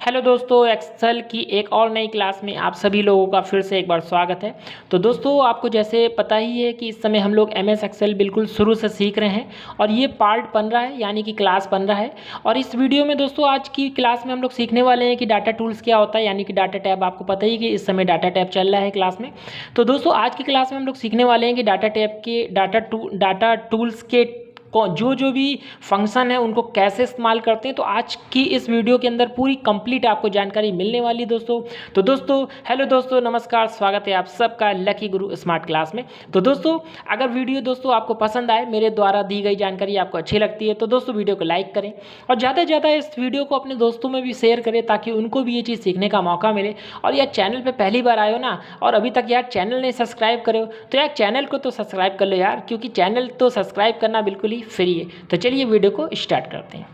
Hello दोस्तों, Excel की एक और नई क्लास में आप सभी लोगों का फिर से एक बार स्वागत है। तो दोस्तों, आपको जैसे पता ही है कि इस समय हम लोग एमएस एक्सेल बिल्कुल शुरू से सीख रहे हैं और ये पार्ट बन रहा है, यानी कि क्लास बन रहा है। और इस वीडियो में दोस्तों आज की क्लास में हम लोग सीखने वाले हैं कि डाटा टूल्स क्या होता है, यानी कि डाटा टैब। आपको पता ही कि इस समय डाटा टैब चल रहा है क्लास में। तो दोस्तों आज की क्लास में हम लोग सीखने वाले हैं कि डाटा टैब के डाटा टूल्स के जो जो भी फंक्शन है उनको कैसे इस्तेमाल करते हैं। तो आज की इस वीडियो के अंदर पूरी कंप्लीट आपको जानकारी मिलने वाली दोस्तों। तो दोस्तों, हेलो दोस्तों, नमस्कार, स्वागत है आप सबका लकी गुरु स्मार्ट क्लास में। तो दोस्तों, अगर वीडियो दोस्तों आपको पसंद आए, मेरे द्वारा दी गई जानकारी आपको अच्छी लगती है, तो दोस्तों वीडियो को लाइक करें और ज़्यादा से ज़्यादा इस वीडियो को अपने दोस्तों में भी शेयर करें ताकि उनको भी ये चीज़ सीखने का मौका मिले। और यार चैनल पर पहली बार आए हो ना और अभी तक यार चैनल नहीं सब्सक्राइब करे हो तो यार चैनल को तो सब्सक्राइब कर लो यार, क्योंकि चैनल तो सब्सक्राइब करना बिल्कुल ही फ्री है। तो चलिए वीडियो को स्टार्ट करते हैं।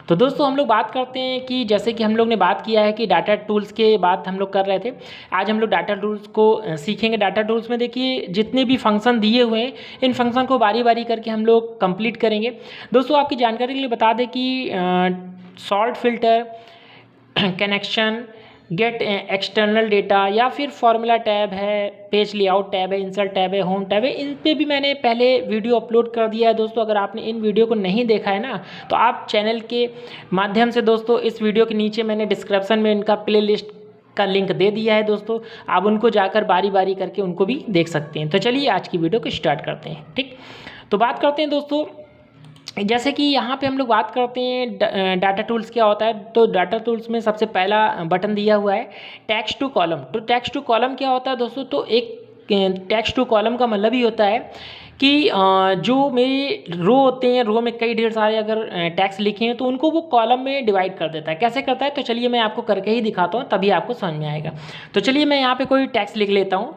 तो दोस्तों हम लोग बात करते हैं कि जैसे कि हम लोग ने बात किया है कि डाटा टूल्स के बात हम लोग कर रहे थे। आज हम लोग डाटा टूल्स को सीखेंगे। डाटा टूल्स में देखिए जितने भी फंक्शन दिए हुए हैं, इन फंक्शन को बारी बारी करके हम लोग कंप्लीट करेंगे। दोस्तों आपकी जानकारी के लिए बता दें कि sort filter, connection, gate external data या फिर फॉर्मूला टैब है, पेज लेआउट टैब है, इंसर्ट टैब है, होम टैब है, इन पे भी मैंने पहले वीडियो अपलोड कर दिया है दोस्तों। अगर आपने इन वीडियो को नहीं देखा है ना तो आप चैनल के माध्यम से दोस्तों इस वीडियो के नीचे मैंने डिस्क्रिप्शन में इनका प्ले लिस्ट का लिंक दे दिया है दोस्तों। आप उनको जाकर बारी बारी करके उनको भी देख सकते हैं। तो चलिए आज की वीडियो को स्टार्ट करते हैं। ठीक, तो बात करते हैं दोस्तों, जैसे कि यहाँ पे हम लोग बात करते हैं डाटा टूल्स क्या होता है। तो डाटा टूल्स में सबसे पहला बटन दिया हुआ है टेक्स्ट टू कॉलम। तो टेक्स्ट टू कॉलम क्या होता है दोस्तों? तो एक टेक्स्ट टू कॉलम का मतलब ही होता है कि जो मेरी रो होते हैं, रो में कई ढेर सारे अगर टैक्स लिखे हैं तो उनको वो कॉलम में डिवाइड कर देता है। कैसे करता है तो चलिए मैं आपको करके ही दिखाता हूँ, तभी आपको समझ में आएगा। तो चलिए मैं यहाँ पे कोई टैक्स लिख लेता हूँ।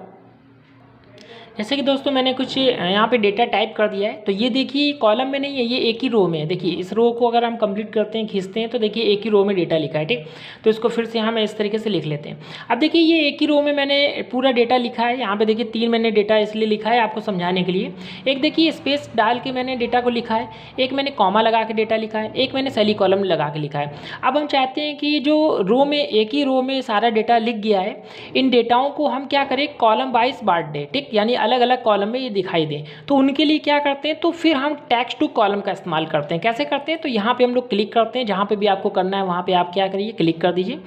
जैसे कि दोस्तों मैंने कुछ यहाँ पे डेटा टाइप कर दिया है। तो ये देखिए कॉलम में नहीं है, ये एक ही रो में है। देखिए इस रो को अगर हम कंप्लीट करते हैं, खींचते हैं, तो देखिए एक ही रो में डेटा लिखा है। ठीक, तो इसको फिर से यहाँ मैं इस तरीके से लिख लेते हैं। अब देखिए ये एक ही रो में मैंने पूरा डेटा लिखा है। यहाँ पे देखिए 3 मैंने डेटा इसलिए लिखा है आपको समझाने के लिए। एक देखिए स्पेस डाल के मैंने डेटा को लिखा है, एक मैंने कॉमा लगा के डेटा लिखा है, एक मैंने सेली कॉलम लगा के लिखा है। अब हम चाहते हैं कि जो रो में एक ही रो में सारा डेटा लिख गया है, इन डेटाओं को हम क्या करें, कॉलम वाइज बांट दें। ठीक, यानी अलग अलग कॉलम में ये दिखाई दें। तो उनके लिए क्या करते हैं, तो फिर हम टेक्स्ट टू कॉलम का इस्तेमाल करते हैं। कैसे करते हैं, तो यहाँ पे हम लोग क्लिक करते हैं, जहाँ पे भी आपको करना है वहाँ पे आप क्या करिए, क्लिक कर दीजिए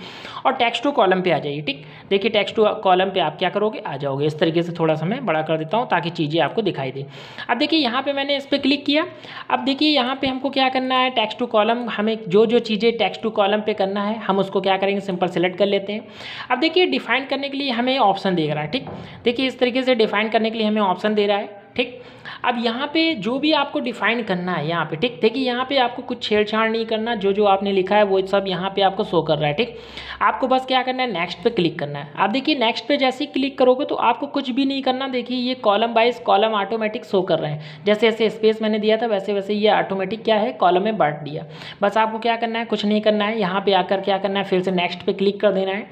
और टेक्स्ट टू कॉलम पे आ जाइए। ठीक, देखिए टेक्स्ट टू कॉलम पे आप क्या करोगे, आ जाओगे। इस तरीके से थोड़ा सा मैं बड़ा कर देता हूँ ताकि चीज़ें आपको दिखाई दें। अब देखिए यहाँ पे मैंने इस पर क्लिक किया। अब देखिए यहाँ पे हमको क्या करना है, टेक्स्ट टू कॉलम, हमें जो जो चीज़ें टेक्स्ट टू कॉलम पे करना है हम उसको क्या करेंगे, सिंपल सेलेक्ट कर लेते हैं। अब देखिए डिफाइन करने के लिए हमें ऑप्शन दे रहा है। ठीक, देखिए इस तरीके से डिफाइन करने के लिए हमें ऑप्शन दे रहा है। ठीक, अब यहाँ पे जो भी आपको डिफाइन करना है यहाँ पे, ठीक, देखिए यहाँ पे आपको कुछ छेड़छाड़ नहीं करना, जो जो आपने लिखा है वो सब यहाँ पे आपको शो कर रहा है। ठीक, आपको बस क्या करना है, नेक्स्ट पे क्लिक करना है। आप देखिए नेक्स्ट पे जैसे ही क्लिक करोगे तो आपको कुछ भी नहीं करना। देखिए ये column wise column automatic show कर रहे हैं। जैसे जैसे स्पेस मैंने दिया था वैसे वैसे ये ऑटोमेटिक क्या है, कॉलम में बांट दिया। बस आपको क्या करना है, कुछ नहीं करना है। यहाँ पे आकर क्या करना है, फिर से नेक्स्ट पे क्लिक कर देना है।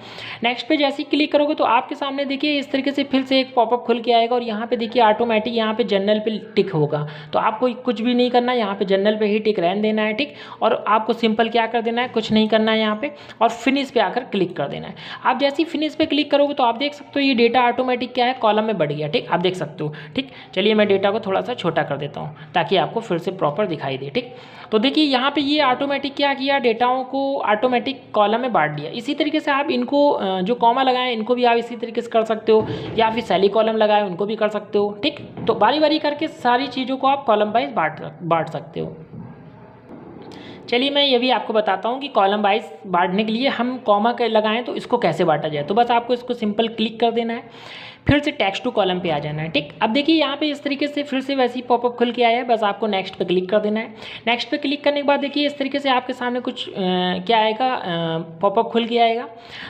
नेक्स्ट पे जैसे ही क्लिक करोगे तो आपके सामने देखिए इस तरीके से फिर से एक पॉपअप खुल के आएगा और यहाँ पे देखिए ऑटोमेटिक यहाँ पे जनरल पे टिक होगा। तो आपको कुछ भी नहीं करना है, यहाँ पे जनरल पे ही टिक रहने देना है। ठीक, और आपको सिंपल क्या कर देना है, कुछ नहीं करना है यहाँ पे, और फिनिश पे आकर क्लिक कर देना है। आप जैसे ही फिनिश पे क्लिक करोगे तो आप देख सकते हो ये डेटा ऑटोमेटिक क्या है, कॉलम में बढ़ गया। ठीक, आप देख सकते हो। ठीक, चलिए मैं डेटा को थोड़ा सा छोटा कर देता हूँ ताकि आपको फिर से प्रॉपर दिखाई दे। ठीक, तो देखिए यहाँ पे ये ऑटोमेटिक क्या किया, डेटाओं को ऑटोमेटिक कॉलम में बांट दिया। इसी तरीके से आप इनको जो कॉमा लगाए इनको भी आप इसी तरीके से कर सकते हो, या फिर सेली कॉलम लगाए उनको भी कर सकते हो। ठीक, तो बारी बारी करके सारी चीज़ों को आप कॉलम वाइज बांट सकते हो। चलिए मैं ये भी आपको बताता हूँ कि कॉलम वाइज बांटने के लिए हम कॉमा लगाएं तो इसको कैसे बांटा जाए। तो बस आपको इसको सिंपल क्लिक कर देना है, फिर से टेक्स्ट टू कॉलम पे आ जाना है। ठीक, अब देखिए यहाँ पे इस तरीके से फिर से वैसे ही पॉपअप खुल के आया है। बस आपको नेक्स्ट पे क्लिक कर देना है। नेक्स्ट पे क्लिक करने के बाद देखिए इस तरीके से आपके सामने कुछ क्या आएगा, पॉपअप खुल के आएगा।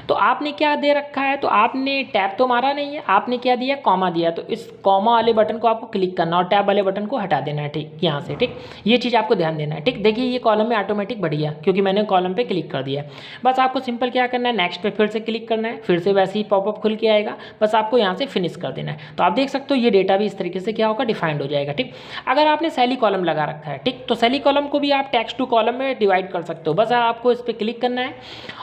तो आपने क्या दे रखा है, तो आपने टैब तो मारा नहीं है, आपने क्या दिया, कॉमा दिया। तो इस कॉमा वाले बटन को आपको क्लिक करना और टैब वाले बटन को हटा देना है। ठीक, यहाँ से। ठीक, ये चीज़ आपको ध्यान देना है। ठीक, देखिए ये कॉलम में ऑटोमेटिक बढ़ गया क्योंकि मैंने कॉलम पे क्लिक कर दिया। बस आपको सिंपल क्या करना है, नेक्स्ट पे फिर से क्लिक करना है, फिर से वैसे ही पॉपअप खुल के आएगा। बस आपको यहाँ से से फिनिश कर देना है। तो आप देख सकते हो ये डेटा भी इस तरीके से क्या होगा, डिफाइंड हो जाएगा। ठीक, अगर आपने सैली कॉलम लगा रखा है, ठीक, तो सैली कॉलम को भी आप टेक्स्ट टू कॉलम में डिवाइड कर सकते हो। बस आपको इस पर क्लिक करना है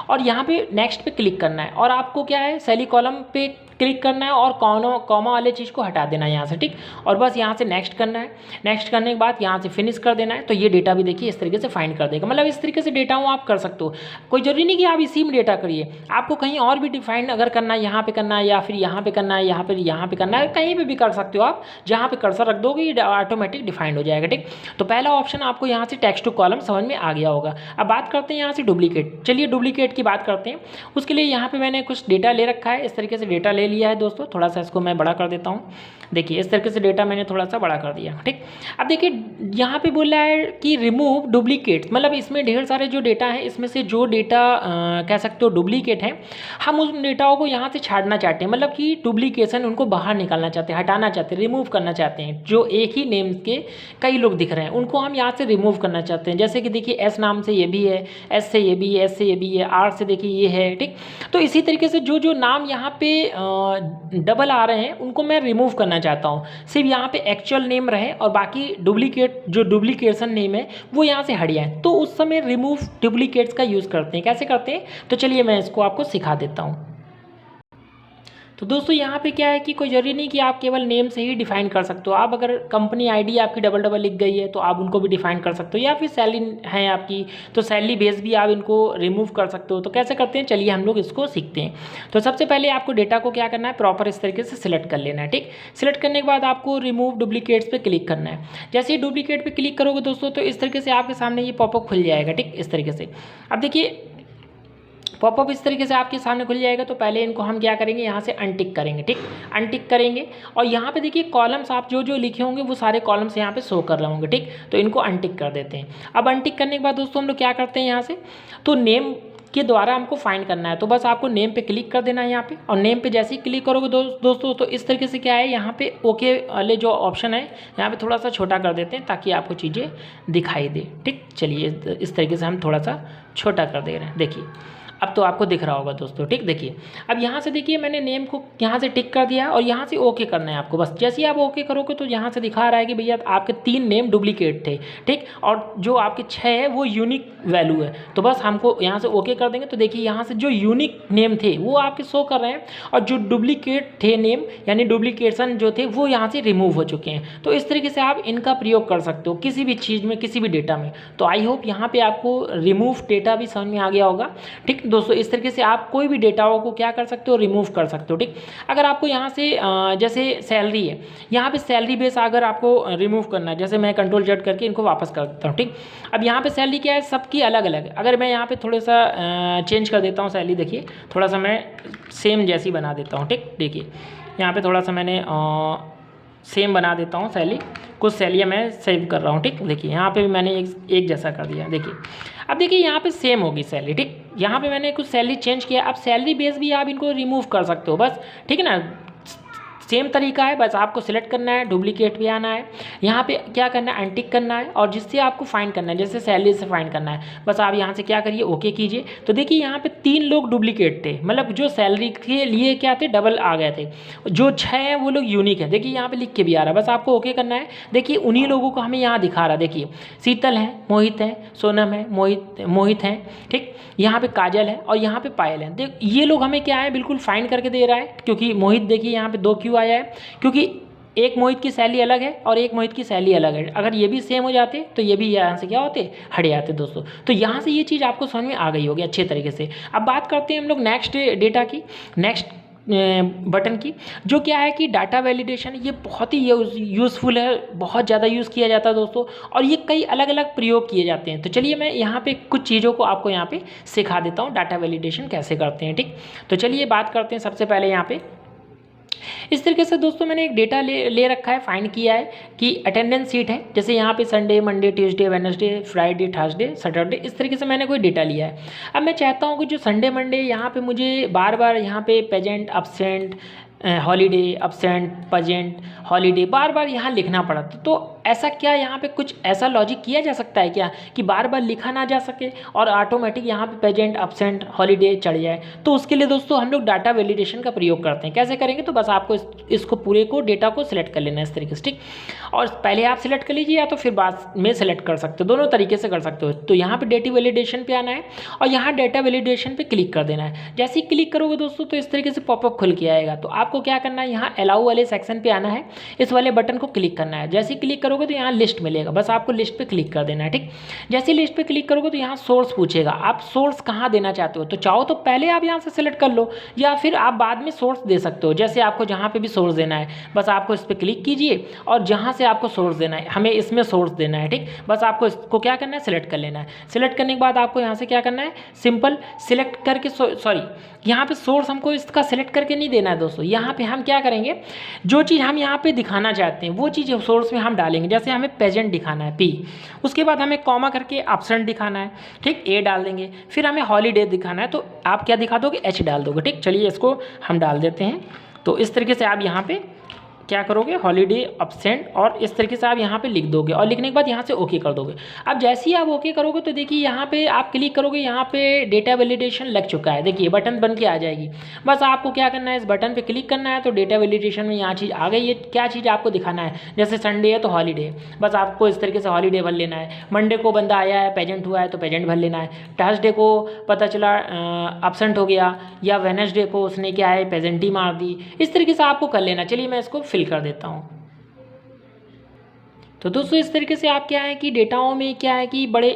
और यहाँ पे नेक्स्ट पे क्लिक करना है और आपको क्या है, सैली कॉलम पे क्लिक करना है और कॉमा वाले चीज़ को हटा देना है यहाँ से। ठीक, और बस यहाँ से नेक्स्ट करना है। नेक्स्ट करने के बाद यहाँ से फिनिश कर देना है। तो ये डेटा भी देखिए इस तरीके से फाइंड कर देगा। मतलब इस तरीके से डेटा आप कर सकते हो। कोई जरूरी नहीं कि आप इसी में डेटा करिए, आपको कहीं और भी डिफाइन अगर करना है, यहाँ पे करना है या फिर यहाँ पे करना है, यहाँ पे करना है, कहीं पे भी कर सकते हो आप। जहाँ पे कर्सर रख दोगे ये ऑटोमेटिक डिफाइंड हो जाएगा। ठीक, तो पहला ऑप्शन आपको यहाँ से टेक्स्ट टू कॉलम समझ में आ गया होगा। अब बात करते हैं यहाँ से डुप्लीकेट। चलिए डुप्लीकेट की बात करते हैं। उसके लिए यहाँ पे मैंने कुछ डेटा ले रखा है, इस तरीके से डेटा ले लिया है दोस्तों। थोड़ा सा इसको मैं बड़ा कर देता हूँ। देखिए इस तरीके से डेटा मैंने थोड़ा सा बड़ा कर दिया। ठीक, अब देखिए यहाँ पे बोल रहा है कि रिमूव डुप्लीकेट्स, मतलब इसमें ढेर सारे जो डेटा है, इसमें से जो डेटा कह सकते हो डुप्लीकेट है, हम उस डेटाओं को यहाँ से छाड़ना चाहते हैं। मतलब कि डुप्लीकेशन उनको बाहर निकालना चाहते हैं, हटाना चाहते हैं, रिमूव करना चाहते हैं। जो एक ही नेम के कई लोग दिख रहे हैं उनको हम यहाँ से रिमूव करना चाहते हैं। जैसे कि देखिए एस नाम से ये भी है, एस से ये भी है, एस से ये भी है, आर से देखिए ये है। ठीक, तो इसी तरीके से जो जो नाम यहाँ पे डबल आ रहे हैं उनको मैं रिमूव करना चाहता हूँ। सिर्फ यहाँ पे एक्चुअल नेम रहे और बाकी डुप्लीकेट जो डुप्लीकेशन नेम है वो यहाँ से हट जाए। तो उस समय रिमूव डुप्लीकेट्स का यूज़ करते हैं। कैसे करते हैं तो चलिए मैं इसको आपको सिखा देता हूँ। तो दोस्तों यहाँ पे क्या है कि कोई जरूरी नहीं कि आप केवल नेम से ही डिफाइन कर सकते हो। आप अगर कंपनी आईडी आपकी डबल डबल लिख गई है तो आप उनको भी डिफाइन कर सकते हो, या फिर सैलरी है आपकी तो सैलरी बेस भी आप इनको रिमूव कर सकते हो। तो कैसे करते हैं चलिए हम लोग इसको सीखते हैं। तो सबसे पहले आपको डेटा को क्या करना है, प्रॉपर इस तरीके से सिलेक्ट कर लेना है। ठीक, सिलेक्ट करने के बाद आपको रिमूव डुप्लीकेट्स पे क्लिक करना है। जैसे ही डुप्लीकेट पे क्लिक करोगे दोस्तों तो इस तरीके से आपके सामने ये पॉपअप खुल जाएगा। ठीक, इस तरीके से अब देखिए पॉपअप इस तरीके से आपके सामने खुल जाएगा। तो पहले इनको हम क्या करेंगे, यहाँ से अनटिक करेंगे। ठीक, अनटिक करेंगे और यहाँ पे देखिए कॉलम्स आप जो जो लिखे होंगे वो सारे कॉलम्स यहाँ पे शो कर रहे होंगे। ठीक, तो इनको अनटिक कर देते हैं। अब अनटिक करने के बाद दोस्तों हम लोग क्या करते हैं, यहाँ से तो नेम के द्वारा हमको फाइंड करना है। तो बस आपको नेम पे क्लिक कर देना है यहाँ पे, और नेम पे जैसे ही क्लिक करोगे दोस्तों तो इस तरीके से क्या है, यहाँ पे ओके वाले जो ऑप्शन है यहाँ पे थोड़ा सा छोटा कर देते हैं ताकि आपको चीज़ें दिखाई दे। ठीक, चलिए इस तरीके से हम थोड़ा सा छोटा कर दे रहे हैं। देखिए अब तो आपको दिख रहा होगा दोस्तों। ठीक, देखिए अब यहाँ से देखिए मैंने नेम को यहाँ से टिक कर दिया और यहाँ से ओके करना है आपको। बस जैसे ही आप ओके करोगे तो यहाँ से दिखा रहा है कि भैया आपके 3 नेम डुप्लीकेट थे। ठीक, और जो आपके 6 है वो यूनिक वैल्यू है। तो बस हमको यहाँ से ओके कर देंगे। तो देखिए यहाँ से जो यूनिक नेम थे वो आपके शो कर रहे हैं और जो डुप्लीकेट थे नेम यानी डुप्लीकेशन जो थे वो यहाँ से रिमूव हो चुके हैं। तो इस तरीके से आप इनका प्रयोग कर सकते हो किसी भी चीज़ में, किसी भी डेटा में। तो आई होप यहाँ पर आपको रिमूव डेटा भी समझ में आ गया होगा। ठीक दोस्तों, इस तरीके से आप कोई भी डेटाओं को क्या कर सकते हो, रिमूव कर सकते हो। ठीक, अगर आपको यहाँ से जैसे सैलरी है, यहाँ पे सैलरी बेस अगर आपको रिमूव करना है, जैसे मैं कंट्रोल जेड करके इनको वापस कर देता हूँ। ठीक, अब यहाँ पे सैलरी क्या है, सबकी अलग अलग। अगर मैं यहाँ पे थोड़ा सा चेंज कर देता हूँ सैलरी, देखिए थोड़ा सा मैं सेम जैसी बना देता हूँ। ठीक, देखिए यहाँ पर थोड़ा सा मैंने सेम बना देता हूँ सैलरी, कुछ सैलरियाँ मैं सेव कर रहा हूँ। ठीक, देखिए यहाँ पे भी मैंने एक जैसा कर दिया। देखिए अब देखिए यहाँ पे सेम होगी सैलरी। ठीक, यहाँ पे मैंने कुछ सैलरी चेंज किया। अब सैलरी बेस भी आप इनको रिमूव कर सकते हो बस। ठीक है ना, सेम तरीका है, बस आपको सिलेक्ट करना है, डुप्लीकेट भी आना है, यहाँ पे क्या करना है, अनटिक करना है, और जिससे आपको फाइंड करना है, जैसे सैलरी से फाइंड करना है, बस आप यहाँ से क्या करिए, ओके कीजिए। तो देखिए यहाँ पे 3 लोग डुप्लीकेट थे, मतलब जो सैलरी के लिए क्या थे, डबल आ गए थे। जो 6 हैं वो लोग यूनिक है। देखिए यहाँ पे लिख के भी आ रहा है, बस आपको ओके करना है। देखिए उन्हीं लोगों को हमें यहाँ दिखा रहा है। देखिए शीतल है, मोहित है, सोनम है, मोहित है। ठीक, यहाँ पे काजल है और यहाँ पे पायल है। देख ये लोग हमें क्या है, बिल्कुल फाइंड करके दे रहा है। क्योंकि मोहित देखिए यहाँ पे 2 क्यों आया है, क्योंकि एक मोहित की सैलरी अलग है और एक मोहित की सैलरी अलग है। अगर ये भी सेम हो जाते तो ये भी यहाँ से क्या होते, हट जाते दोस्तों। तो यहाँ से ये चीज़ आपको समझ में आ गई होगी अच्छे तरीके से। अब बात करते हैं हम लोग नेक्स्ट डेटा की, नेक्स्ट बटन की, जो क्या है कि डाटा वैलिडेशन। ये बहुत ही यूज़फुल है, बहुत ज़्यादा यूज़ किया जाता है दोस्तों, और ये कई अलग अलग प्रयोग किए जाते हैं। तो चलिए मैं यहाँ पे कुछ चीज़ों को आपको यहाँ पे सिखा देता हूँ, डाटा वैलिडेशन कैसे करते हैं। ठीक, तो चलिए बात करते हैं सबसे पहले यहाँ पे। इस तरीके से दोस्तों मैंने एक डेटा ले रखा है, फाइंड किया है कि अटेंडेंस सीट है। जैसे यहाँ पे Sunday, Monday, Tuesday, Wednesday, Friday, Thursday, Saturday, इस तरीके से मैंने कोई डेटा लिया है। अब मैं चाहता हूँ कि जो संडे मंडे यहाँ पे मुझे बार बार यहाँ पे present, absent, holiday, absent, present, holiday बार बार यहाँ लिखना पड़ा। तो ऐसा क्या यहाँ पे कुछ ऐसा लॉजिक किया जा सकता है क्या कि बार बार लिखा ना जा सके और ऑटोमेटिक यहाँ पे प्रेजेंट, अब्सेंट, हॉलीडे चढ़ जाए? तो उसके लिए दोस्तों हम लोग डाटा वैलिडेशन का प्रयोग करते हैं। कैसे करेंगे? तो बस आपको इसको पूरे को डेटा को सिलेक्ट कर लेना है इस तरीके से, ठीक। और पहले आप सिलेक्ट कर लीजिए या तो फिर बाद में सिलेक्ट कर सकते हो, दोनों तरीके से कर सकते हो। तो यहाँ पे डेटा वैलिडेशन पे आना है और यहाँ डेटा वैलिडेशन पे क्लिक कर देना है। जैसे ही क्लिक करोगे दोस्तों तो इस तरीके से पॉपअप खुल के आएगा। तो आपको क्या करना है, यहाँ अलाउ वाले सेक्शन पे आना है, इस वाले बटन को क्लिक करना है। जैसे ही क्लिक करोगे तो यहाँ लिस्ट मिलेगा, बस आपको लिस्ट पे क्लिक कर देना है, ठीक। जैसे ही लिस्ट पे क्लिक करोगे तो यहाँ सोर्स पूछेगा, आप सोर्स कहाँ देना चाहते हो। तो चाहो तो पहले आप यहाँ से सिलेक्ट कर लो या फिर आप बाद में सोर्स दे सकते हो, जैसे आपको जहाँ पे भी सोर्स देना है बस आपको इस पर क्लिक कीजिए और जहाँ से आपको सोर्स देना है, हमें इसमें सोर्स देना है, ठीक। बस आपको इसको क्या करना है, सिलेक्ट कर लेना है। सिलेक्ट करने के बाद आपको यहाँ से क्या करना है, सिंपल सिलेक्ट करके सॉरी यहाँ पे सोर्स हमको इसका सिलेक्ट करके नहीं देना है दोस्तों। यहाँ पे हम क्या करेंगे, जो चीज़ हम यहाँ पे दिखाना चाहते हैं वो चीज़ सोर्स में हम डालेंगे। जैसे हमें प्रेजेंट दिखाना है P, उसके बाद हमें कॉमा करके एब्सेंट दिखाना है, ठीक, A डाल देंगे। फिर हमें हॉलीडे दिखाना है तो आप क्या दिखा दोगे, H डाल दोगे, ठीक। चलिए इसको हम डाल देते हैं। तो इस तरीके से आप यहाँ पे क्या करोगे, हॉलीडे, अब्सेंट, और इस तरीके से आप यहाँ पे लिख दोगे और लिखने के बाद यहाँ से ओके कर दोगे। अब जैसे ही आप ओके करोगे तो देखिए यहाँ पे आप क्लिक करोगे, यहाँ पे डेटा वैलिडेशन लग चुका है, देखिए बटन बन के आ जाएगी। बस आपको क्या करना है, इस बटन पे क्लिक करना है तो डेटा वैलिडेशन में यहाँ चीज़ आ गई है। क्या चीज़ आपको दिखाना है, जैसे संडे है तो हॉलीडे, बस आपको इस तरीके से हॉलीडे भर लेना है। मंडे को बंदा आया है, प्रेजेंट हुआ है तो प्रेजेंट भर लेना है। थर्सडे को पता चला अब्सेंट हो गया, या वेडनेसडे को उसने क्या है प्रेजेंट ही मार दी। इस तरीके से आपको कर लेना। चलिए मैं इसको फिल कर देता हूँ। तो दोस्तों इस तरीके से आप क्या है कि डेटाओं में क्या है कि बड़े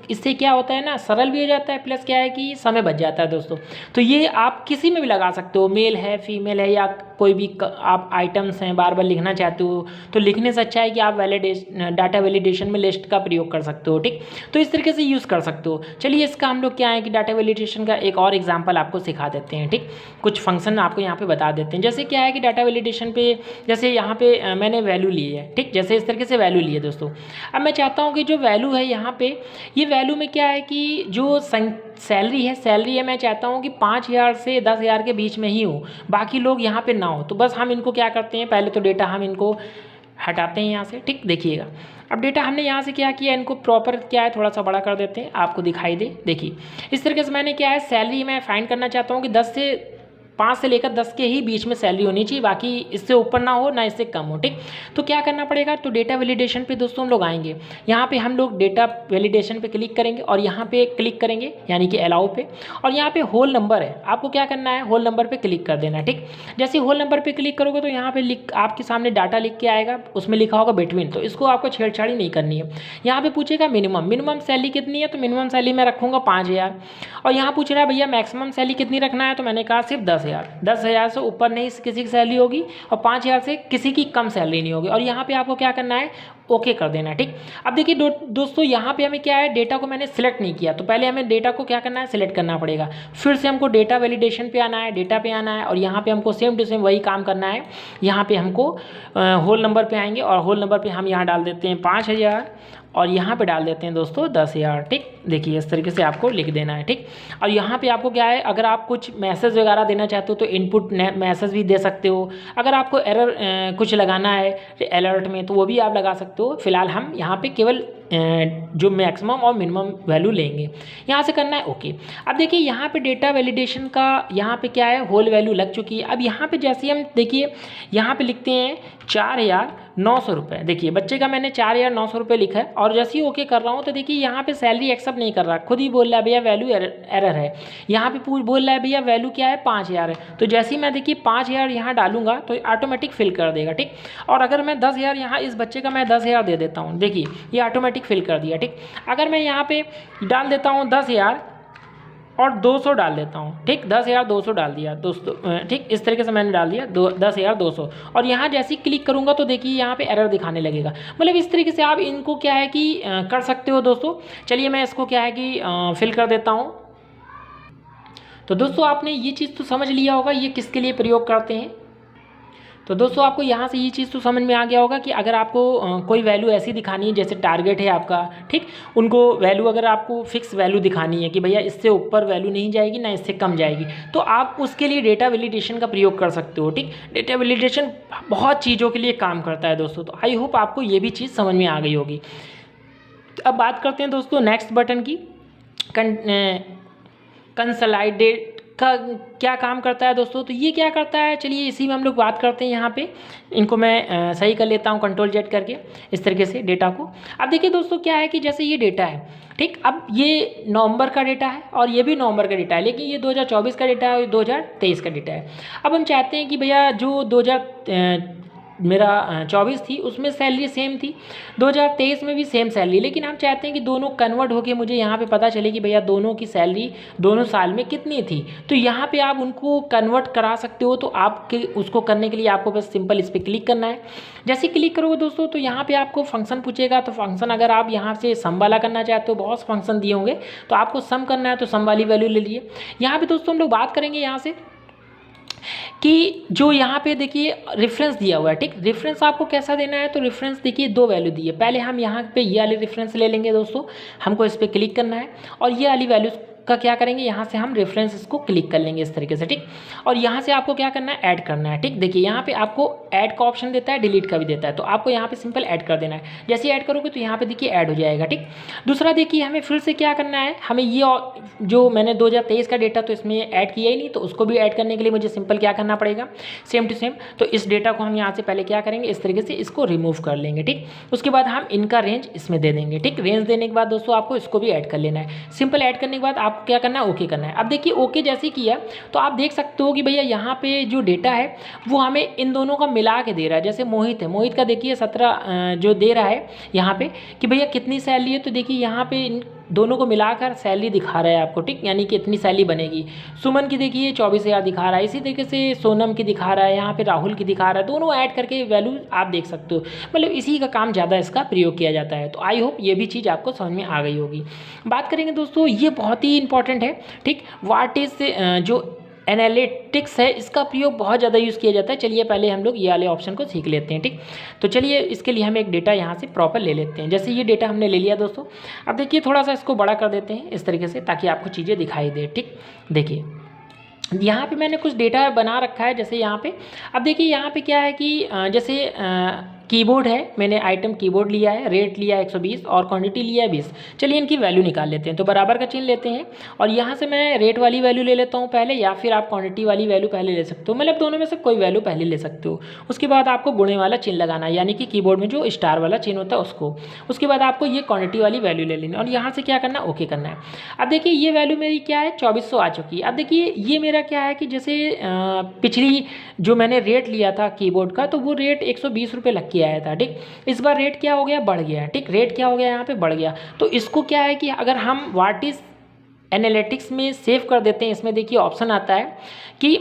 इससे क्या होता है ना, सरल भी हो जाता है, प्लस क्या है कि समय बच जाता है दोस्तों। तो ये आप किसी में भी लगा सकते हो, मेल है, फीमेल है, या कोई भी आप आइटम्स हैं बार बार लिखना चाहते हो तो लिखने से अच्छा है कि आप डाटा वैलिडेशन में लिस्ट का प्रयोग कर सकते हो, ठीक। तो इस तरीके से यूज़ कर सकते हो। चलिए इसका हम लोग क्या है कि डाटा वैलिडेशन का एक और एग्जाम्पल आपको सिखा देते हैं, ठीक। कुछ फंक्शन आपको यहाँ पे बता देते हैं। जैसे क्या है कि डाटा वैलिडेशन पे जैसे यहाँ पे मैंने वैल्यू ली है, ठीक, जैसे इस तरीके से वैल्यू लिए दोस्तों। अब मैं चाहता हूँ कि जो वैल्यू है यहाँ पे, ये वैल्यू में क्या है कि जो सैलरी है मैं चाहता हूँ कि 5,000 से 10,000 के बीच में ही हो, बाकी लोग यहाँ पे ना हो। तो बस हम इनको क्या करते हैं, पहले तो डेटा हम इनको हटाते हैं यहाँ से, ठीक। देखिएगा अब डेटा हमने यहाँ से क्या किया, इनको प्रॉपर क्या है थोड़ा सा बड़ा कर देते हैं, आपको दिखाई दे। देखिए इस तरीके से मैंने क्या है, सैलरी मैं फाइंड करना चाहता हूँ कि 5 से लेकर 10 के ही बीच में सैलरी होनी चाहिए, बाकी इससे ऊपर ना हो ना इससे कम हो, ठीक। तो क्या करना पड़ेगा, तो डेटा वैलिडेशन पे दोस्तों हम लोग आएंगे। यहाँ पे हम लोग डेटा वैलिडेशन पे क्लिक करेंगे और यहाँ पे क्लिक करेंगे यानी कि अलाउ पे, और यहाँ पे होल नंबर है, आपको क्या करना है, होल नंबर पे क्लिक कर देना है, ठीक। जैसे होल नंबर पे क्लिक करोगे तो यहाँ पे आपके सामने डाटा लिख के आएगा, उसमें लिखा होगा बिटवीन, तो इसको आपको छेड़छाड़ी नहीं करनी है। यहाँ पे पूछेगा मिनिमम सैलरी कितनी है, तो मिनिमम सैलरी मैं रखूँगा 5,000। और यहाँ पूछ रहा है भैया मैक्सिमम सैलरी कितनी रखना है, तो मैंने कहा सिर्फ 10,000 से ऊपर नहीं किसी की सैलरी होगी और 5,000 से किसी की कम सैलरी नहीं होगी। और यहाँ पे आपको क्या करना है, ओके कर देना, ठीक। अब देखिए दोस्तों यहाँ पे हमें क्या है, डेटा को मैंने सिलेक्ट नहीं किया, तो पहले हमें डेटा को क्या करना है, सिलेक्ट करना पड़ेगा। फिर से हमको डेटा वैलिडेशन पे आना है, डेटा पे आना है और यहाँ पे हमको सेम टू सेम वही काम करना है। यहाँ पे हमको होल नंबर पे आएंगे और होल नंबर पे हम यहाँ डाल देते हैं 5,000 और यहाँ पे डाल देते हैं दोस्तों 10,000, ठीक। देखिए इस तरीके से आपको लिख देना है, ठीक। और यहाँ पे आपको क्या है, अगर आप कुछ मैसेज वगैरह देना चाहते हो तो इनपुट मैसेज भी दे सकते हो। अगर आपको एरर कुछ लगाना है अलर्ट में तो वो भी आप लगा सकते हो। फिलहाल हम यहाँ पे केवल जो मैक्सिमम और मिनिमम वैल्यू लेंगे, यहाँ से करना है ओके। अब देखिए यहाँ पे डेटा वैलिडेशन का यहाँ पे क्या है, होल वैल्यू लग चुकी है। अब यहाँ पे जैसे हम देखिए यहाँ पे लिखते हैं 4,900 रुपये। देखिए बच्चे का मैंने 4,900 रुपये लिखा है और जैसे ही ओके कर रहा हूँ तो देखिए यहाँ पे सैलरी एक्सेप्ट नहीं कर रहा, खुद ही बोल रहा है भैया वैल्यू एरर है। यहाँ पे बोल रहा है भैया वैल्यू क्या है, 5,000 है। तो जैसे ही मैं देखिए 5,000 यहाँ डालूंगा तो ऑटोमेटिक फिल कर देगा, ठीक। और अगर मैं 10,000 यहाँ इस बच्चे का मैं 10,000 दे देता हूँ, देखिए ये ऑटोमेटिक फिल कर दिया, ठीक। अगर मैं यहाँ पे डाल देता हूँ 10,000 और 200 डाल देता हूँ, ठीक, 10,200 डाल दिया दोस्तों, ठीक। इस तरीके से मैंने डाल दिया 10,200 और यहाँ जैसे ही क्लिक करूँगा तो देखिए यहाँ पे एरर दिखाने लगेगा। मतलब इस तरीके से आप इनको क्या है कि कर सकते हो दोस्तों। चलिए मैं इसको क्या है कि फिल कर देता हूँ। तो दोस्तों आपने ये चीज़ तो समझ लिया होगा ये किसके लिए प्रयोग करते हैं। तो दोस्तों आपको यहाँ से ये चीज़ तो समझ में आ गया होगा कि अगर आपको कोई वैल्यू ऐसी दिखानी है जैसे टारगेट है आपका, ठीक, उनको वैल्यू अगर आपको फिक्स वैल्यू दिखानी है कि भैया इससे ऊपर वैल्यू नहीं जाएगी ना इससे कम जाएगी, तो आप उसके लिए डेटा वैलिडेशन का प्रयोग कर सकते हो। ठीक, डेटा वैलिडेशन बहुत चीज़ों के लिए काम करता है दोस्तों। तो आई होप आपको ये भी चीज़ समझ में आ गई होगी। अब बात करते हैं दोस्तों नेक्स्ट बटन की। कंसोलिडेट का क्या काम करता है दोस्तों, तो ये क्या करता है, चलिए इसी में हम लोग बात करते हैं। यहाँ पे इनको मैं सही कर लेता हूँ Ctrl+Z करके इस तरीके से डेटा को। अब देखिए दोस्तों क्या है कि जैसे ये डेटा है, ठीक, अब ये नवंबर का डेटा है और ये भी नवंबर का डेटा है, लेकिन ये 2024 का डेटा है और 2023 का डेटा है। अब हम चाहते हैं कि भैया जो 2024 थी उसमें सैलरी सेम थी, 2023 में भी सेम सैलरी, लेकिन हम चाहते हैं कि दोनों कन्वर्ट होके मुझे यहाँ पे पता चले कि भैया दोनों की सैलरी दोनों साल में कितनी थी। तो यहाँ पे आप उनको कन्वर्ट करा सकते हो। तो आपके उसको करने के लिए आपको बस सिंपल इस पर क्लिक करना है। जैसे क्लिक करोगे दोस्तों तो यहाँ पे आपको फंक्शन पूछेगा। तो फंक्शन अगर आप यहाँ से सम वाला करना चाहते हो, बहुत फंक्शन दिए होंगे, तो आपको सम करना है तो सम वाली वैल्यू ले लिए। यहाँ पे दोस्तों हम लोग बात करेंगे यहाँ से कि जो यहाँ पे देखिए रेफरेंस दिया हुआ है, ठीक, रेफरेंस आपको कैसा देना है, तो रेफरेंस देखिए दो वैल्यू दी है। पहले हम यहाँ पे ये वाली रेफरेंस ले लेंगे दोस्तों, हमको इस पर क्लिक करना है और ये वाली वैल्यू का क्या करेंगे, यहाँ से हम रेफरेंस इसको क्लिक कर लेंगे इस तरीके से, ठीक। और यहाँ से आपको क्या करना है, ऐड करना है, ठीक। देखिए यहाँ पे आपको ऐड का ऑप्शन देता है, डिलीट का भी देता है, तो आपको यहाँ पे सिंपल ऐड कर देना है। जैसे ऐड करोगे तो यहाँ पे देखिए ऐड हो जाएगा, ठीक। दूसरा देखिए हमें फिर से क्या करना है, हमें ये जो मैंने 2023 का डेटा तो इसमें ऐड किया ही नहीं, तो उसको भी ऐड करने के लिए मुझे सिंपल क्या करना पड़ेगा, सेम टू सेम। तो इस डेटा को हम यहाँ से पहले क्या करेंगे, इस तरीके से इसको रिमूव कर लेंगे, ठीक। उसके बाद हम इनका रेंज इसमें दे देंगे, ठीक। रेंज देने के बाद दोस्तों आपको इसको भी ऐड कर लेना है। सिंपल ऐड करने के बाद आपको क्या करना है, ओके करना है। अब देखिए ओके जैसे ही किया तो आप देख सकते हो कि भैया यहाँ पे जो डेटा है वो हमें इन दोनों का मिला के दे रहा है। जैसे मोहित है, मोहित का देखिए 17 जो दे रहा है यहाँ पे कि भैया कितनी सैलरी है, तो देखिए यहाँ पे इन दोनों को मिलाकर सैलरी दिखा रहा है आपको, ठीक, यानी कि इतनी सैलरी बनेगी। सुमन की देखिए 24,000 दिखा रहा है, इसी तरीके से सोनम की दिखा रहा है, यहाँ पे राहुल की दिखा रहा है, दोनों ऐड करके वैल्यू आप देख सकते हो। मतलब इसी का काम ज़्यादा इसका प्रयोग किया जाता है। तो आई होप ये भी चीज़ आपको समझ में आ गई होगी। बात करेंगे दोस्तों, ये बहुत ही इंपॉर्टेंट है, ठीक, व्हाट इज जो एनालिटिक्स है, इसका प्रयोग बहुत ज़्यादा यूज़ किया जाता है। चलिए पहले हम लोग ये वाले ऑप्शन को सीख लेते हैं, ठीक। तो चलिए इसके लिए हम एक डेटा यहाँ से प्रॉपर ले लेते हैं। जैसे ये डेटा हमने ले लिया दोस्तों, अब देखिए थोड़ा सा इसको बड़ा कर देते हैं इस तरीके से ताकि आपको चीज़ें दिखाई दे, ठीक। देखिए यहाँ पे मैंने कुछ डेटा बना रखा है, जैसे यहाँ पे अब देखिए यहाँ पे क्या है कि जैसे कीबोर्ड है, मैंने आइटम कीबोर्ड लिया है, रेट लिया है 120 और क्वांटिटी लिया है 20। चलिए इनकी वैल्यू निकाल लेते हैं। तो बराबर का चिन्ह लेते हैं और यहाँ से मैं रेट वाली वैल्यू ले लेता हूँ पहले, या फिर आप क्वांटिटी वाली वैल्यू पहले ले सकते हो, मतलब दोनों में से कोई वैल्यू पहले ले सकते हो। उसके बाद आपको गुणे वाला चिन्ह लगाना है, यानी कि कीबोर्ड में जो स्टार वाला चिन्ह होता है उसको। उसके बाद आपको ये क्वांटिटी वाली वैल्यू ले लेनी और यहाँ से क्या करना है, ओके करना है। अब देखिए ये वैल्यू मेरी क्या है, 2400 आ चुकी है। अब देखिए ये मेरा क्या है कि जैसे पिछली जो मैंने रेट लिया था कीबोर्ड का, तो वो रेट 120 रुपये लग के आया था, ठीक। इस बार रेट क्या हो गया, बढ़ गया, ठीक, रेट क्या हो गया यहाँ पे, बढ़ गया। तो इसको क्या है कि अगर हम व्हाट इज एनालिटिक्स में सेव कर देते हैं, इसमें देखिए ऑप्शन आता है कि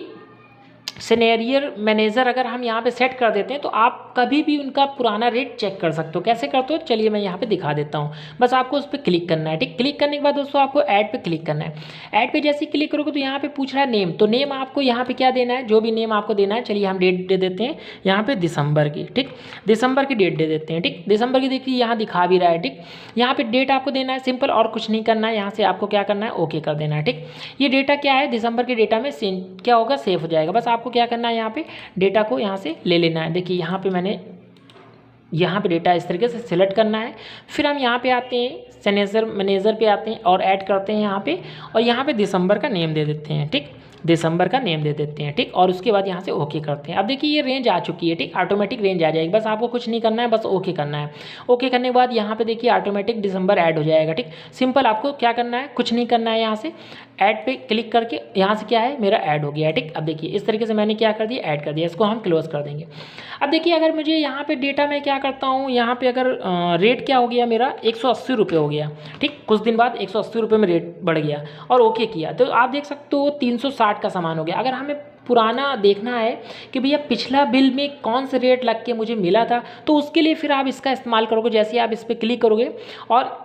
सिनेरियर मैनेजर अगर हम यहाँ पे सेट कर देते हैं तो आप कभी भी उनका पुराना रेट चेक कर सकते हो। कैसे करते हो, चलिए मैं यहाँ पे दिखा देता हूँ। बस आपको उस पर क्लिक करना है, ठीक। क्लिक करने के बाद दोस्तों आपको ऐड पे क्लिक करना है। ऐड पे जैसे ही क्लिक करोगे तो यहाँ पे पूछ रहा है नेम, तो नेम आपको यहाँ पे क्या देना है, जो भी नेम आपको देना है। चलिए हम डेट दे देते हैं यहाँ पे दिसंबर की, ठीक, दिसंबर की डेट दे देते हैं, ठीक। दिसंबर की देखिए यहाँ दिखा भी रहा है, ठीक। यहाँ पे डेट आपको देना है सिंपल, और कुछ नहीं करना है। यहाँ से आपको क्या करना है, ओके कर देना है, ठीक। ये डेटा क्या है, दिसंबर के डेटा में क्या होगा, सेव हो जाएगा। बस आपको क्या करना है, यहाँ पे डेटा को यहाँ से ले लेना है। देखिए यहाँ पे मैंने यहाँ पे डेटा इस तरीके से सिलेक्ट करना है। फिर हम यहाँ पे आते हैं सिनेरियर मैनेजर पे आते हैं और ऐड करते हैं यहाँ पे, और यहाँ पे दिसंबर का नेम दे देते हैं, ठीक, दिसंबर का नेम दे देते हैं, ठीक। और उसके बाद यहाँ से ओके करते हैं। अब देखिए ये रेंज आ चुकी है, ठीक, ऑटोमेटिक रेंज आ जाएगी। बस आपको कुछ नहीं करना है, बस ओके करना है। ओके करने के बाद यहाँ पे देखिए ऑटोमेटिक दिसंबर ऐड हो जाएगा, ठीक। सिंपल आपको क्या करना है, कुछ नहीं करना है। यहाँ से ऐड पे क्लिक करके यहाँ से क्या है, मेरा ऐड हो गया है, ठीक। अब देखिए इस तरीके से मैंने क्या कर दिया, ऐड कर दिया। इसको हम क्लोज कर देंगे। अब देखिए अगर मुझे यहाँ पे डेटा में क्या करता हूँ, यहाँ पे अगर रेट क्या हो गया मेरा, 180 रुपये हो गया, ठीक। कुछ दिन बाद 180 रुपये में रेट बढ़ गया और ओके किया, तो आप देख सकते हो 360 का सामान हो गया। अगर हमें पुराना देखना है कि भैया पिछला बिल में कौन से रेट लग के मुझे मिला था, तो उसके लिए फिर आप इसका इस्तेमाल करोगे। जैसे आप इस पर क्लिक करोगे और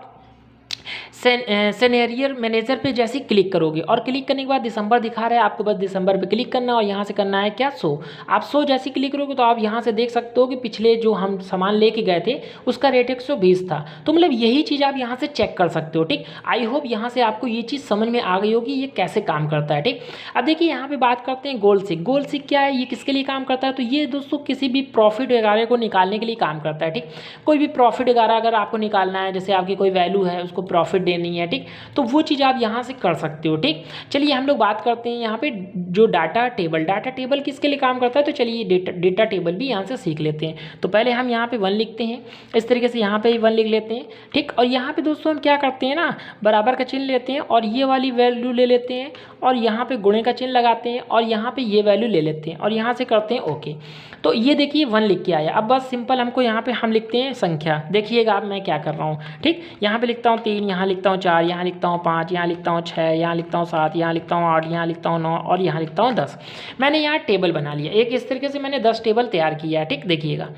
सेनेरियर मैनेजर पे जैसे ही क्लिक करोगे और क्लिक करने के बाद दिसंबर दिखा रहा है, आपको बस दिसंबर पे क्लिक करना है और यहाँ से करना है क्या, शो। आप शो जैसे ही क्लिक करोगे तो आप यहाँ से देख सकते हो कि पिछले जो हम सामान लेके गए थे उसका रेट 120 था। तो मतलब यही चीज़ आप यहाँ से चेक कर सकते हो। ठीक, आई होप यहाँ से आपको ये चीज़ समझ में आ गई होगी ये कैसे काम करता है। ठीक, अब देखिए यहाँ पे बात करते हैं गोल सीक। गोल सीक क्या है, ये किसके लिए काम करता है, तो ये दोस्तों किसी भी प्रॉफिट वगैरह को निकालने के लिए काम करता है। ठीक, कोई भी प्रॉफिट वगैरह अगर आपको निकालना है, जैसे आपकी कोई वैल्यू है उसको प्रॉफिट देनी है, ठीक, तो वो चीज़ आप यहाँ से कर सकते हो। ठीक, चलिए हम लोग बात करते हैं यहाँ पे जो डाटा टेबल किसके लिए काम करता है, तो चलिए डेटा टेबल भी यहाँ से सीख लेते हैं। तो पहले हम यहाँ पे 1 लिखते हैं, इस तरीके से यहाँ पे 1 लिख लेते हैं। ठीक, और यहाँ पे दोस्तों हम क्या करते हैं ना, बराबर का चिन्ह लेते हैं और ये वाली वैल्यू ले लेते हैं और यहाँ पे गुणे का चिन्ह लगाते हैं और यहाँ पे ये वैल्यू ले लेते हैं और यहाँ से करते हैं ओके। तो ये देखिए 1 लिख के आया। अब बस सिंपल हमको यहाँ पे हम लिखते हैं संख्या। देखिएगा अब मैं क्या कर रहा हूँ। ठीक, यहाँ पे लिखता हूँ 3, यहाँ लिखता हूँ 4, यहाँ लिखता हूँ 5, यहाँ लिखता हूँ 6, यहाँ लिखता हूँ 7, यहाँ लिखता हूँ 8, यहाँ लिखता हूँ 9 और यहाँ लिखता हूँ 10। मैंने यहाँ टेबल बना लिया एक, इस तरीके से मैंने 10 टेबल तैयार किया है। ठीक, देखिएगा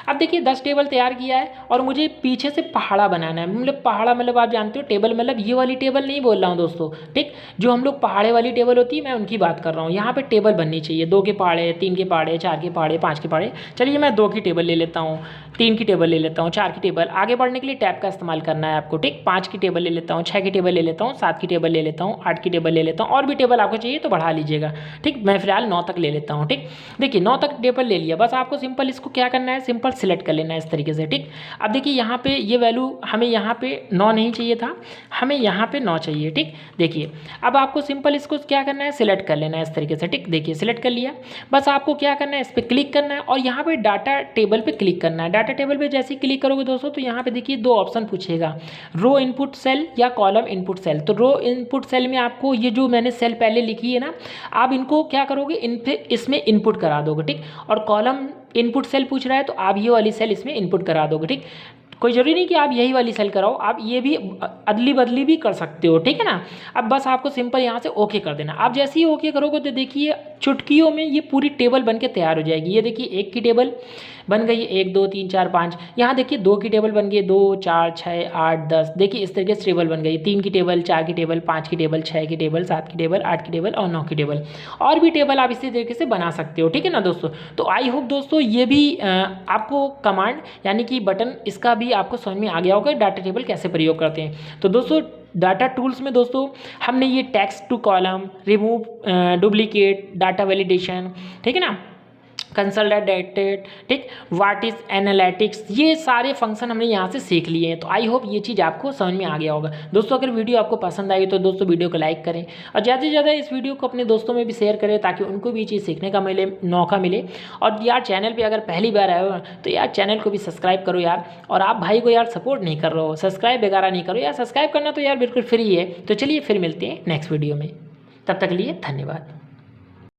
अब देखिए 10 टेबल तैयार किया है और मुझे पीछे से पहाड़ा बनाना है। मतलब पहाड़ा मतलब आप जानते हो टेबल मतलब ये वाली टेबल नहीं बोल रहा हूँ दोस्तों। ठीक, जो हम लोग पहाड़े वाली टेबल होती है मैं उनकी बात कर रहा हूँ। यहाँ पे टेबल बननी चाहिए, 2 के पहाड़े, 3 के पहाड़े, 4 के पहाड़े, 5 के पहाड़े। चलिए मैं 2 की टेबल ले लेता हूँ, 3 की टेबल ले लेता हूँ, 4 की टेबल। आगे बढ़ने के लिए टैब का इस्तेमाल करना है आपको। ठीक, 5 की टेबल ले लेता हूँ, 6 की टेबल ले लेता हूँ, 7 की टेबल ले लेता हूँ, 8 की टेबल ले लेता हूँ और भी टेबल आपको चाहिए तो बढ़ा लीजिएगा। ठीक, मैं फिलहाल 9 तक ले लेता हूँ। ठीक, देखिए 9 तक टेबल ले लिया। बस आपको सिंपल इसको क्या करना है, सिंपल सिलेक्ट कर लेना है इस तरीके से। ठीक, अब देखिए यहाँ पे ये वैल्यू हमें यहाँ पे 9 नहीं चाहिए था, हमें यहाँ पे 9 चाहिए। ठीक, देखिए अब आपको सिंपल इसको क्या करना है, सिलेक्ट कर लेना है इस तरीके से। ठीक, देखिए सिलेक्ट कर लिया। बस आपको क्या करना है, इस पर क्लिक करना है और यहाँ पे डाटा टेबल पे क्लिक करना है। डाटा टेबल पे जैसे ही क्लिक करोगे दोस्तों तो यहाँ पे देखिए 2 ऑप्शन पूछेगा, रो इनपुट सेल या कॉलम इनपुट सेल। तो रो इनपुट सेल में आपको ये जो मैंने सेल पहले लिखी है ना, आप इनको क्या करोगे, इसमें इनपुट करा दोगे। ठीक, और कॉलम इनपुट सेल पूछ रहा है तो आप ये वाली सेल इसमें इनपुट करा दोगे। ठीक, कोई ज़रूरी नहीं कि आप यही वाली सेल कराओ, आप ये भी अदली बदली भी कर सकते हो। ठीक है ना, अब बस आपको सिंपल यहाँ से ओके कर देना। आप जैसे ही ओके करोगे तो देखिए चुटकियों में ये पूरी टेबल बन के तैयार हो जाएगी। ये देखिए 1 की टेबल बन गई, 1 2 3 4 5। यहाँ देखिए 2 की टेबल बन गई, 2 4 6 8 10। देखिए इस तरीके से टेबल बन गई, 3 की टेबल, 4 की टेबल, 5 की टेबल, 6 की टेबल, 7 की टेबल, 8 की टेबल और 9 की टेबल। और भी टेबल आप इसी तरीके से बना सकते हो। ठीक है ना दोस्तों, तो आई होप दोस्तों ये भी आपको कमांड यानी कि बटन इसका भी आपको समझ में आ गया होगा डाटा टेबल कैसे प्रयोग करते हैं। तो दोस्तों डाटा टूल्स में दोस्तों हमने ये text to column, remove duplicate, data validation, ठीक है ना, कंसोलिडेटेड, ठीक, व्हाट इज एनालिटिक्स, ये सारे फंक्शन हमने यहाँ से सीख लिए हैं। तो आई होप ये चीज़ आपको समझ में आ गया होगा। दोस्तों अगर वीडियो आपको पसंद आई तो दोस्तों वीडियो को लाइक करें और ज़्यादा से ज़्यादा इस वीडियो को अपने दोस्तों में भी शेयर करें ताकि उनको भी चीज़ सीखने का मौका मिले। और यार चैनल पर अगर पहली बार आए हो तो यार चैनल को भी सब्सक्राइब करो यार। और आप भाई को यार सपोर्ट नहीं कर रहे हो, सब्सक्राइब वगैरह नहीं करो यार। सब्सक्राइब करना तो यार बिल्कुल फ्री है। तो चलिए फिर मिलते हैं नेक्स्ट वीडियो में, तब तक के लिए धन्यवाद।